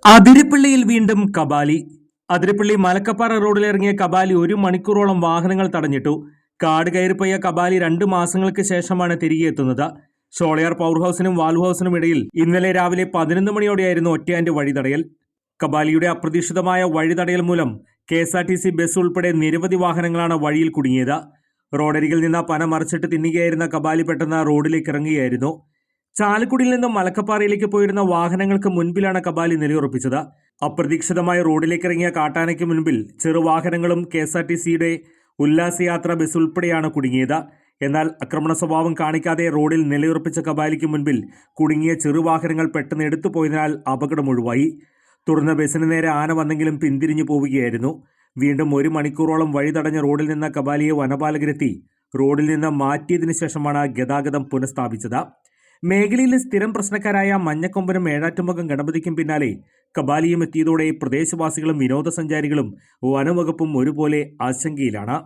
അതിരപ്പള്ളിയിൽ വീണ്ടും കബാലി. അതിരപ്പള്ളി മലക്കപ്പാറ റോഡിലിറങ്ങിയ കബാലി 1 മണിക്കൂറോളം വാഹനങ്ങൾ തടഞ്ഞിട്ടു. കാട് കയറിപ്പോയ കബാലി 2 മാസങ്ങൾക്ക് ശേഷമാണ് തിരികെ എത്തുന്നത്. ഷോളയാർ പവർ ഹൗസിനും വാൽവ് ഹൗസിനും ഇടയിൽ ഇന്നലെ രാവിലെ 11 മണിയോടെയായിരുന്നു ഒറ്റയാന്റെ വഴിതടയൽ. കബാലിയുടെ അപ്രതീക്ഷിതമായ വഴിതടയൽ മൂലം KSRTC ബസ് ഉൾപ്പെടെ നിരവധി വാഹനങ്ങളാണ് വഴിയിൽ കുടുങ്ങിയത്. റോഡരികിൽ നിന്ന് പന മറിച്ചിട്ട് തിന്നുകയായിരുന്ന കബാലി പെട്ടെന്ന് റോഡിലേക്ക് ഇറങ്ങുകയായിരുന്നു. ചാലക്കുടിയിൽ നിന്നും മലക്കപ്പാറയിലേക്ക് പോയിരുന്ന വാഹനങ്ങൾക്ക് മുൻപിലാണ് കബാലി നിലയുറപ്പിച്ചത്. അപ്രതീക്ഷിതമായി റോഡിലേക്ക് ഇറങ്ങിയ കാട്ടാനയ്ക്ക് മുൻപിൽ ചെറുവാഹനങ്ങളും KSRTCയുടെ ഉല്ലാസയാത്ര ബസ് ഉൾപ്പെടെയാണ് കുടുങ്ങിയത്. എന്നാൽ ആക്രമണ സ്വഭാവം കാണിക്കാതെ റോഡിൽ നിലയുറപ്പിച്ച കബാലിക്ക് മുൻപിൽ കുടുങ്ങിയ ചെറുവാഹനങ്ങൾ പെട്ടെന്ന് എടുത്തുപോയതിനാൽ അപകടം ഒഴിവായി. തുടർന്ന് ബസിന് നേരെ ആന വന്നെങ്കിലും പിന്തിരിഞ്ഞു പോവുകയായിരുന്നു. വീണ്ടും 1 മണിക്കൂറോളം വഴി തടഞ്ഞ റോഡിൽ നിന്ന് കബാലിയെ വനപാലകരെത്തി റോഡിൽ നിന്ന് മാറ്റിയതിനു ശേഷമാണ് ഗതാഗതം പുനഃസ്ഥാപിച്ചത്. മേഖലയിലെ സ്ഥിരം പ്രശ്നക്കാരായ മഞ്ഞക്കൊമ്പനും ഏഴാറ്റുമുഖം ഗണപതിക്കും പിന്നാലെ കബാലിയും എത്തിയതോടെ പ്രദേശവാസികളും വിനോദസഞ്ചാരികളും വനംവകുപ്പും ഒരുപോലെ ആശങ്കയിലാണ്.